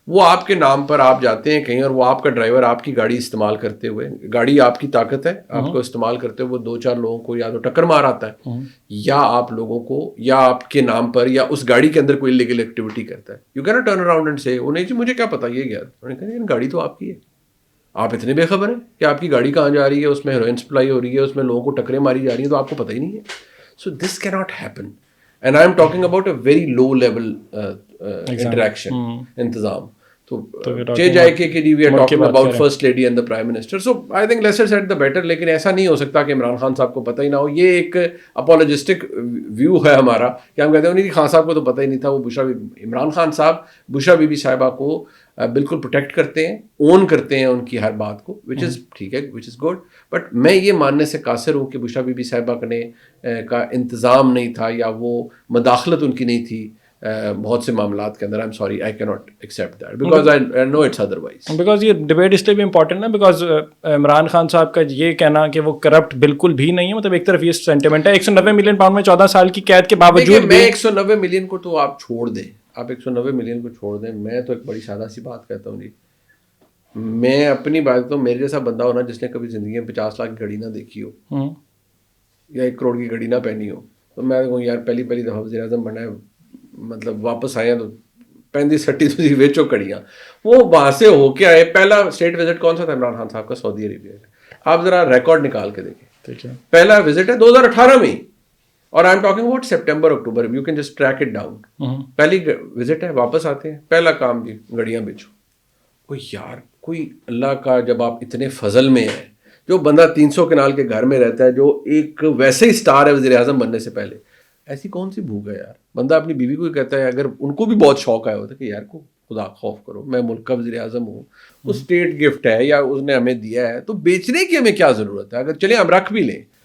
وہ آپ کے نام پر آپ جاتے ہیں کہیں اور وہ آپ کا ڈرائیور آپ کی گاڑی استعمال کرتے ہوئے, گاڑی آپ کی طاقت ہے, آپ کو استعمال کرتے ہوئے 2-4 لوگوں کو یا تو ٹکر مار آتا ہے, یا آپ لوگوں کو یا آپ کے نام پر یا اس گاڑی کے اندر کوئی لیگل ایکٹیویٹی کرتا ہے, you can not turn around and سے انہیں جی مجھے کیا پتا یہ گیا, انہوں نے کہا گاڑی تو آپ کی ہے, آپ اتنے بے خبر ہیں کہ آپ کی گاڑی کہاں جا رہی ہے, اس میں ہیروئن سپلائی ہو رہی ہے, اس میں لوگوں کو ٹکریں ماری جا رہی ہیں, تو آپ کو پتہ ہی نہیں ہے. So this can not happen, and I am talking about a very low level interaction, انتظام. تو جائے کہ we are talking about first lady and the prime minister, so I think lesser said the better. لیکن ایسا نہیں ہو سکتا کہ عمران خان صاحب کو پتہ ہی نہ ہو. یہ ایک اپولوجسٹک ویو ہے ہمارا کہ ہم کہتے ہیں نہیں خان صاحب کو تو پتہ ہی نہیں تھا. وہ عمران خان صاحب بشرا بی بی صاحبہ کو بالکل پروٹیکٹ کرتے ہیں, اون کرتے ہیں ان کی ہر بات کو, وچ از ٹھیک ہے, وچ از گڈ. بٹ میں یہ ماننے سے قاصر ہوں کہ بشرا بی بی صاحبہ کا انتظام نہیں تھا یا وہ مداخلت ان کی نہیں تھی بہت سے معاملات کے اندر. I am sorry, I can not accept that because I know it's otherwise. Because یہ ڈبیٹ اس لیے بھی امپورٹنٹ ہے بیکاز عمران خان صاحب کا یہ کہنا کہ وہ کرپٹ بالکل بھی نہیں ہے, مطلب ایک طرف یہ سینٹیمنٹ ہے. 190 ملین پاؤنڈ میں 14 سال کی قید کے باوجود میں 190 ملین کو تو آپ چھوڑ دیں, آپ 190 ملین کو چھوڑ دیں. میں تو ایک بڑی سادہ سی بات کہتا ہوں جی, میں اپنی بات تو میرے جیسا بندہ ہونا جس نے کبھی زندگی میں 50 لاکھ کی گھڑی نہ دیکھی ہو یا 1 کروڑ کی گھڑی نہ پہنی ہو, تو میں کہوں یار پہلی دفعہ وزیر اعظم بنا ہے, مطلب واپس آئے ہیں تو 35-30 تو ویچو کڑیاں. وہ وہاں سے ہو کے آئے. پہلا اسٹیٹ وزٹ کون سا تھا عمران خان صاحب کا؟ سعودی عربیہ. آپ ذرا ریکارڈ نکال کے دیکھیں, پہلا وزٹ ہے 2018 میں, اور آئی am talking about September October, you can just track it down. پہلی وزٹ ہے, واپس آتے ہیں, پہلا کام بھی گڑیاں بیچو. کوئی یار کوئی اللہ کا, جب آپ اتنے فضل میں ہیں, جو بندہ 300 کنال کے گھر میں رہتا ہے, جو ایک ویسے ہی اسٹار ہے وزیر اعظم بننے سے پہلے, ایسی کون سی بھوک ہے یار. بندہ اپنی بیوی کو ہی کہتا ہے, اگر ان کو بھی بہت شوق آیا ہوتا ہے کہ یار کو خدا خوف کرو, میں ملک کا وزیر اعظم ہوں, وہ اسٹیٹ گفٹ ہے یا اس نے ہمیں دیا ہے, تو بیچنے کی ہمیں کیا ضرورت ہے, اگر چلیں ہم رکھ بھی لیں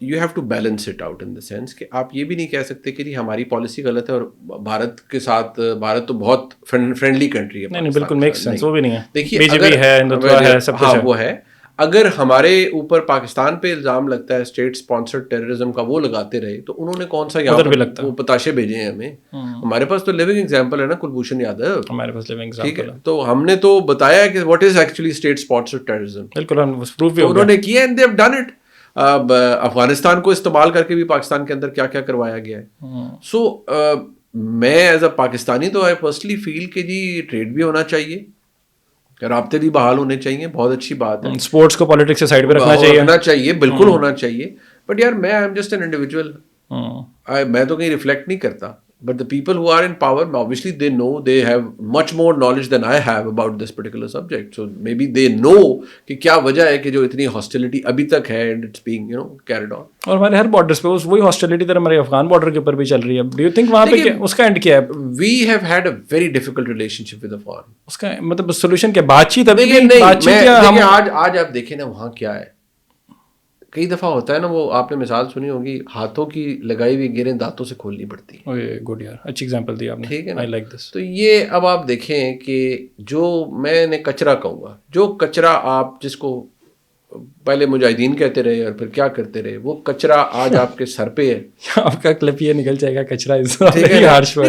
you have to balance it out in the sense کہ آپ یہ بھی نہیں کہہ سکتے کہ جی ہماری پالیسی غلط ہے اور بھارت کے ساتھ, بھارت تو بہت فرینڈلی کنٹری ہے. نہیں بالکل میک سینس, وہ بھی نہیں ہے. دیکھیے وہ ہے, اگر ہمارے اوپر پاکستان پہ الزام لگتا ہے اسٹیٹ اسپانسرڈ ٹیررزم کا, وہ لگاتے رہے, تو انہوں نے کون سا یہاں پر وہ پتاشے بھیجے ہیں ہمیں. ہمارے پاس تو لیونگ ایگزامپل ہے نا کلبھوشن یادو, ہمارے پاس لیونگ ٹھیک ہے, ایگزامپل ہے. تو ہم نے تو بتایا کہ what is actually state sponsored terrorism, بالکل انہوں نے کیا and they have done it. اب افغانستان کو استعمال کر کے بھی پاکستان کے اندر کیا کیا کروایا گیا ہے. سو میں ایز اے پاکستانی تو آئی پرسنلی فیل کہ جی ٹریڈ بھی ہونا چاہیے, رابطے بھی بحال ہونے چاہیے, بہت اچھی بات ہے. اسپورٹس کو پالیٹکس سے سائڈ پہ رکھنا چاہیے, بالکل ہونا چاہیے. بٹ یار میں I am just an individual, میں تو کہیں ریفلیکٹ نہیں کرتا. But the people who are in power, obviously they know, they have much more knowledge than I have about this particular subject. So maybe they know کہ کیا وجہ ہے کہ جو اتنی hostility ابھی تک ہے and it's being, carried on. اور ہمارے ہر بارڈرز پہ وہی hostility طرح ہمارے افغان بارڈر کے اوپر بھی چل رہی ہے. Do you think وہاں پہ اس کا اینڈ کیا ہے؟ We have had a very difficult relationship with Afghan. اس کا مطلب سولوشن کیا, بات چیت ابھی بھی بات چیت آج آپ دیکھیں نا وہاں کیا ہے. کئی دفعہ ہوتا ہے نا, وہ آپ نے مثال سنی ہوگی, ہاتھوں کی لگائی ہوئی گیریں دانتوں سے کھولنی پڑتی ہیں. گڈ یار, اچھی ایگزامپل دی آپ نے. ٹھیک ہے نا, آئی لائک دس. تو یہ اب آپ دیکھیں کہ جو میں نے کچرا کہوں گا, جو کچرا آپ جس کو پہلے مجاہدین کہتے رہے اور پھر کیا کرتے رہے, وہ کچرا آج آپ کے سر پہ ہے. آپ کا کلپ یہ نکل جائے گا کچرا,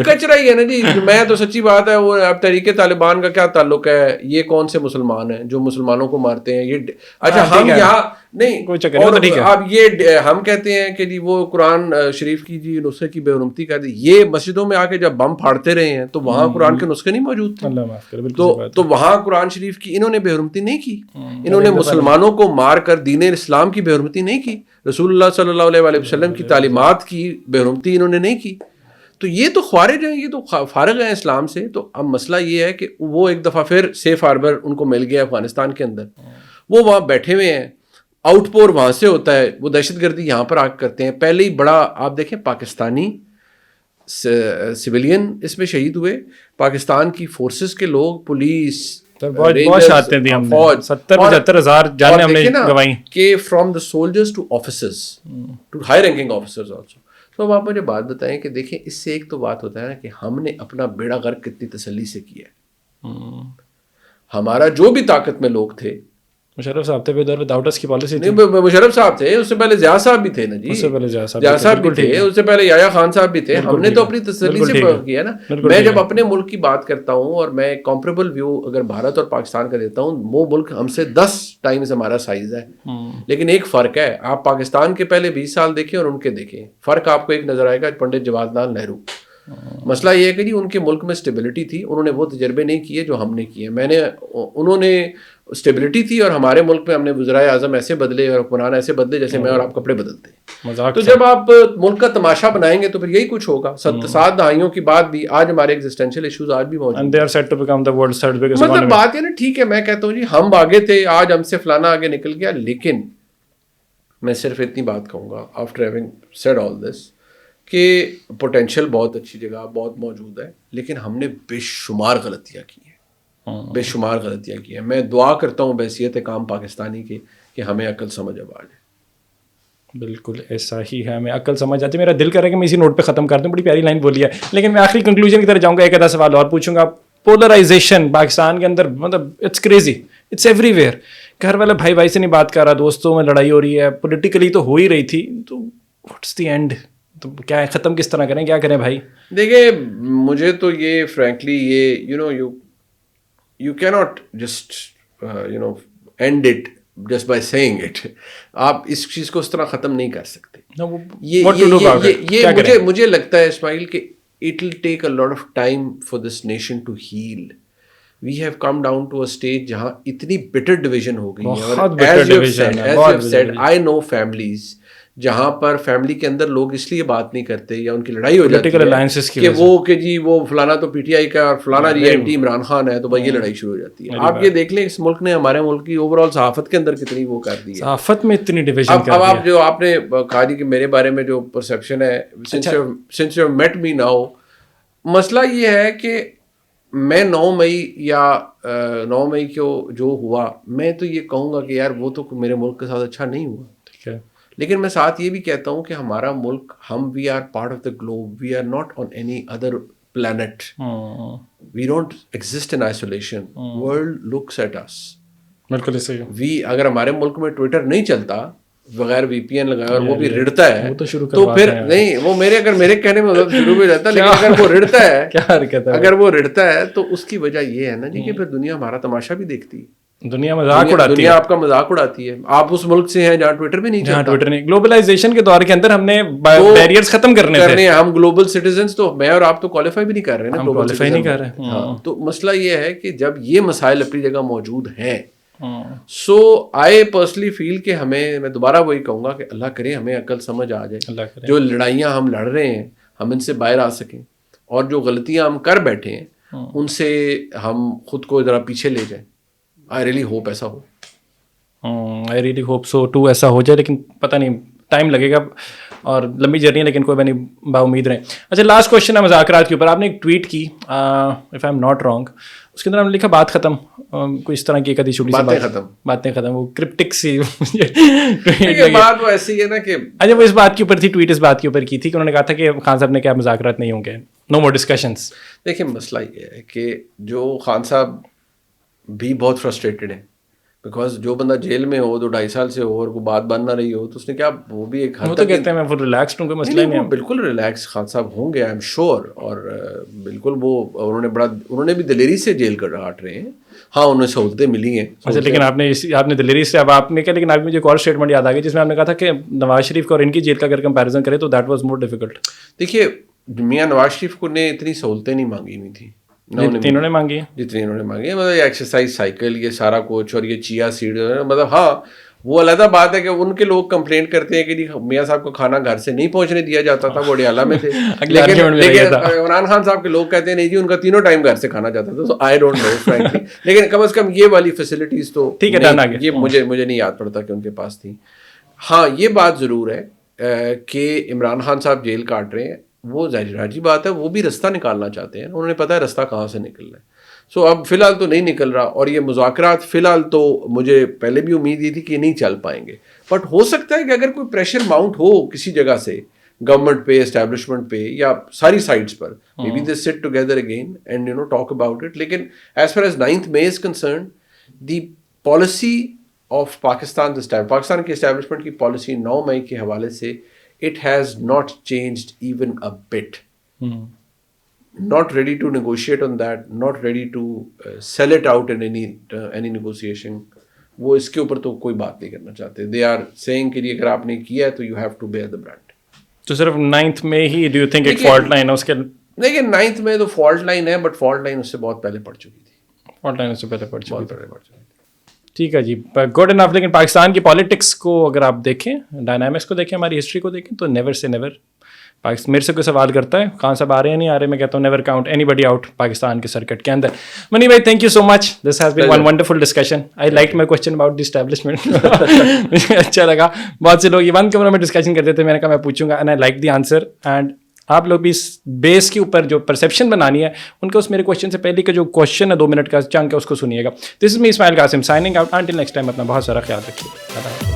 کچرا ہی ہے نا جی. میں تو سچی بات ہے, وہ اب تحریک طالبان کا کیا تعلق ہے, یہ کون سے مسلمان ہیں جو مسلمانوں کو مارتے ہیں, یہ اچھا ہم یہاں نہیں. اب یہ ہم کہتے ہیں کہ جی وہ قرآن شریف کی جی نسخے کی بے حرمتی کر دی. یہ مسجدوں میں آ کے جب بم پھاڑتے رہے ہیں تو وہاں قرآن کے نسخے نہیں موجود تھے, تو وہاں قرآن شریف کی انہوں نے بے حرمتی نہیں کی. انہوں نے مسلمانوں کو مار کر دین اسلام کی بے حرمتی نہیں کی. رسول اللہ صلی اللہ علیہ وسلم کی تعلیمات کی بے حرمتی انہوں نے نہیں کی. تو یہ تو خوارج ہیں, یہ تو فارغ ہیں اسلام سے. تو اب مسئلہ یہ ہے کہ وہ ایک دفعہ پھر سیف ہاربر ان کو مل گیا افغانستان کے اندر, وہ وہاں بیٹھے ہوئے ہیں, آؤٹ پور وہاں سے ہوتا ہے, وہ دہشت گردی یہاں پر آ کرتے ہیں. پہلے ہی بڑا آپ دیکھیں پاکستانی سویلین اس میں شہید ہوئے, پاکستان کی فورسز کے لوگ, پولیس, کہ from the soldiers to officers to high ranking officers also. تو اب آپ مجھے بات بتائیں کہ دیکھیں اس سے ایک تو بات ہوتا ہے نا کہ ہم نے اپنا بیڑا غرق کتنی تسلی سے کیا ہے. ہمارا جو بھی طاقت میں لوگ تھے, مشرف صاحب تھے وداؤٹ اس کی پالیسی تھی. نہیں, مشرف صاحب تھے, اس سے پہلے ضیاء صاحب بھی تھے نا جی, اس سے پہلے ضیاء صاحب بھی تھے, اس سے پہلے یحییٰ خان صاحب بھی تھے. ہم نے تو اپنی تسلی سے کیا نا. میں جب اپنے ملک کی بات کرتا ہوں اور میں کمپریبل ویو اگر بھارت اور پاکستان کا دیتا ہوں, وہ ملک ہم سے 10 ٹائمز ہمارا سائز ہے. لیکن ایک فرق ہے, آپ پاکستان کے پہلے 20 سال دیکھیں اور ان کے دیکھیں, فرق آپ کو ایک نظر آئے گا, پنڈت جواہر لال نہرو. مسئلہ یہ ہے کہ جی ان کے ملک میں اسٹیبلٹی تھی, انہوں نے وہ تجربے نہیں کیے جو ہم نے کیے. انہوں نے اسٹیبلٹی تھی اور ہمارے ملک میں ہم نے وزرائے اعظم ایسے بدلے اور حکمران ایسے بدلے جیسے میں اور آپ کپڑے بدلتے ہیں. تو جب آپ ملک کا تماشا بنائیں گے تو پھر یہی کچھ ہوگا. 7 دہائیوں کی بعد بھی آج ہمارے ایگزسٹینشیل ایشوز آج بھی موجود ہیں. مطلب بات ہے نا, ٹھیک ہے میں کہتا ہوں جی ہم آگے تھے, آج ہم سے فلانا آگے نکل گیا, لیکن میں صرف اتنی بات کہوں گا آفٹر ہیونگ سیڈ آل دس کہ پوٹینشیل بہت اچھی جگہ بہت موجود ہے, لیکن ہم نے بے شمار غلطیاں کی ہیں, بے شمار غلطیاں کی ہیں. میں دعا کرتا ہوں بحیثیت کام پاکستانی کے کہ ہمیں عقل سمجھ اب آ جائے. بالکل ایسا ہی ہے, ہمیں عقل سمجھ آتی ہے. میرا دل کر رہا ہے کہ میں اسی نوٹ پہ ختم کر دوں, بڑی پیاری لائن بولی ہے, لیکن میں آخری کنکلوژن کی طرف جاؤں گا. ایک آدھا سوال اور پوچھوں گا. پولرائزیشن پاکستان کے اندر مطلب it's crazy, it's everywhere. گھر والا بھائی بھائی سے نہیں بات کر رہا, دوستوں میں لڑائی ہو رہی ہے, پولیٹیکلی تو ہو ہی رہی تھی, تو واٹس دی اینڈ, تو کیا ہے, ختم کس طرح کریں, کیا کریں بھائی؟ دیکھیں مجھے تو یہ فرینکلی یہ you cannot just end it just by saying it. آپ اس چیز کو اس طرح ختم نہیں کر سکتے. یہ مجھے لگتا ہے اسماعیل کہ it will take a lot of time for this nation to heal. We have come down to a stage جہاں اتنی bitter division ہو گئی ہے, اور as you have said, I know families جہاں پر فیملی کے اندر لوگ اس لیے بات نہیں کرتے یا ان کی لڑائی ہو جاتی ہے کہ جی وہ فلانا تو پی ٹی آئی کا اور فلانا جی اینٹی عمران خان ہے, تو بھائی یہ لڑائی شروع ہو جاتی ہے. آپ یہ دیکھ لیں اس ملک نے, ہمارے ملک کی اوور آل صحافت کے اندر کتنی وہ کر دی ہے, صحافت میں اتنی ڈویژن. اب آپ جو آپ نے کہا جی کہ میرے بارے میں جو پرسیپشن ہے, since you have met me now, مسئلہ یہ ہے کہ میں 9 مئی کو جو ہوا, میں تو یہ کہوں گا کہ یار وہ تو میرے ملک کے ساتھ اچھا نہیں ہوا, ٹھیک ہے, لیکن میں ساتھ یہ بھی کہتا ہوں کہ ہمارا ملک, ہم we are part of the globe, we are not on any other planet. We don't exist in isolation. World looks at us. بالکل صحیح. اگر ہمارے ملک میں ٹویٹر نہیں چلتا بغیر وی پی این لگائے اور وہ بھی رڑتا ہے تو پھر نہیں, وہ اگر میرے کہنے میں شروع ہو جاتا, لیکن اگر وہ رڑتا ہے, اگر وہ رڑتا ہے تو اس کی وجہ یہ ہے نا جی کہ پھر دنیا ہمارا تماشا بھی دیکھتی ہے, دنیا مذاق اڑاتی ہے, دنیا آپ کا مذاق اڑاتی ہے. آپ اس ملک سے ہیں جہاں ٹویٹر بھی نہیں چلتا. ٹویٹر نہیں. گلوبلائزیشن کے دور کے اندر ہم نے بیریئرز ختم کرنے ہیں. ہم گلوبل سٹیزنز تو میں اور آپ تو کوالیفائی بھی نہیں کر رہے نا, کوالیفائی نہیں کر رہے. تو مسئلہ یہ ہے کہ جب یہ مسائل اپنی جگہ موجود ہیں, سو آئی پرسنلی فیل کہ میں دوبارہ وہی کہوں گا کہ اللہ کرے ہمیں عقل سمجھ آ جائے, جو لڑائیاں ہم لڑ رہے ہیں ہم ان سے باہر آ سکیں, اور جو غلطیاں ہم کر بیٹھے ہیں ان سے ہم خود کو ذرا پیچھے لے جائیں. آئی ریئلی ہوپ ایسا ہو. I really hope so too, ایسا ہو جائے, لیکن پتہ نہیں ٹائم لگے گا اور لمبی جرنی ہے, لیکن کوئی میں نہیں, با امید رہیں. اچھا لاسٹ کوشچن ہے مذاکرات کے اوپر. آپ نے ایک ٹویٹ کی, if I am not wrong, اس کے اندر ہم نے لکھا بات ختم, کوئی اس طرح کی کدی چھوٹی سی باتیں ختم, وہ کرپٹک سی بات وہ ایسی ہے نا کہ اچھا وہ اس بات کے اوپر تھی, ٹویٹ اس بات کے اوپر کی تھی کہ انہوں نے کہا تھا کہ خان صاحب نے کیا مذاکرات نہیں ہوں گے, نو مور ڈسکشنس. دیکھیں مسئلہ یہ ہے کہ جو خان صاحب بھی بہت فرسٹریٹڈ ہے, بیکاز جو بندہ جیل میں ہو 2-2.5 سال سے ہو اور کوئی بات بن نہ رہی ہو تو اس نے کیا, وہ بھی ایک حد تک کہتے ہیں میں ریلیکسڈ ہوں, کوئی مسئلہ نہیں ہے. بالکل ریلیکس خان صاحب ہوں گے, آئی ایم شیور, اور بالکل وہ انہوں نے بھی دلیری سے جیل کاٹ رہے ہیں. ہاں انہیں سہولتیں ملی ہیں. اچھا لیکن آپ نے دلیری سے, اب آپ نے کیا, لیکن ابھی مجھے ایک اور اسٹیٹمنٹ یاد آ گئی جس میں آپ نے کہا تھا کہ نواز شریف کو اور ان کی جیل کا اگر کمپیریزن کرے تو دیٹ واز مور ڈیفیکلٹ. دیکھیے میاں نواز شریف کو نے اتنی سہولتیں نہیں مانگی ہوئی تھیں, انہوں نے مانگی جتنی انہوں نے مانگی ہے, مطلب ایکسرسائز سائیکل, یہ سارا کچھ, اور یہ چیا سیڈ, مطلب ہاں وہ علیحدہ بات ہے کہ ان کے لوگ کمپلینٹ کرتے ہیں کہ جی میاں صاحب کو کھانا گھر سے نہیں پہنچنے دیا جاتا تھا, وہ اڈیالہ میں تھے, لیکن عمران خان صاحب کے لوگ کہتے ہیں نہیں جی ان کا تینوں ٹائم گھر سے کھانا جاتا تھا. تو آئی ڈونٹ نو فرینکلی, لیکن کم از کم یہ والی فیسلٹیز تو ٹھیک ہے, یہ مجھے نہیں یاد پڑتا کہ ان کے پاس تھی. ہاں یہ بات ضرور ہے کہ عمران خان صاحب جیل کاٹ رہے ہیں, وہ ظاہر بات ہے, وہ بھی رستہ نکالنا چاہتے ہیں, انہوں نے پتا ہے رستہ کہاں سے نکلنا ہے. سو اب فی الحال تو نہیں نکل رہا, اور یہ مذاکرات فی الحال تو مجھے پہلے بھی امید یہ تھی کہ نہیں چل پائیں گے, بٹ ہو سکتا ہے کہ اگر کوئی پریشر ماؤنٹ ہو کسی جگہ سے, گورنمنٹ پہ, اسٹیبلشمنٹ پہ, یا ساری sides per, may be they sit together again and you know talk about it. لیکن as far as 9th May is concerned, the policy of Pakistan کی اسٹیبلشمنٹ کی پالیسی 9 مئی کے حوالے سے, it has not changed even a bit. Not ready to negotiate on that, not ready to sell it out in any negotiation. وہ اس کے اوپر تو کوئی بات نہیں کرنا چاہتے. They are saying کہ اگر آپ نے کیا ہے تو you have to bear the brunt. تو صرف 9th میں ہی do you think ایک fault line ہے اس کے؟ دیکھیں 9th میں تو fault line ہے, but fault line اس سے بہت پہلے پڑ چکی تھی. fault line اس سے پہلے پڑ چکی تھی. ٹھیک ہے جی, گڈ انف. لیکن پاکستان کی پالیٹکس کو اگر آپ دیکھیں, ڈائنامکس کو دیکھیں, ہماری ہسٹری کو دیکھیں, تو نیور سے نیور میرے سے کوئی سوال کرتا ہے خان صاحب آ رہے ہیں نہیں آ رہے, میں کہتا ہوں نیور کاؤنٹ اینی بڈی آؤٹ پاکستان کے سرکٹ کے اندر. منی بھائی thank you so much, this has been one wonderful discussion. I like my question about the establishment, مجھے اچھا لگا. بہت سے لوگ یہ 1 کمرے میں ڈسکشن کرتے تھے, میں نے کہا میں پوچھوں گا, and I like the answer. And آپ لوگ بھی اس بیس کے اوپر جو پرسیپشن بنانی ہے ان کا, اس میرے کوشچن سے پہلے کا جو کوشچن ہے 2 منٹ کا چنک ہے اس کو سنیے گا. This is me Ismail Qasim signing out. Until next time اپنا بہت سارا خیال رکھیے.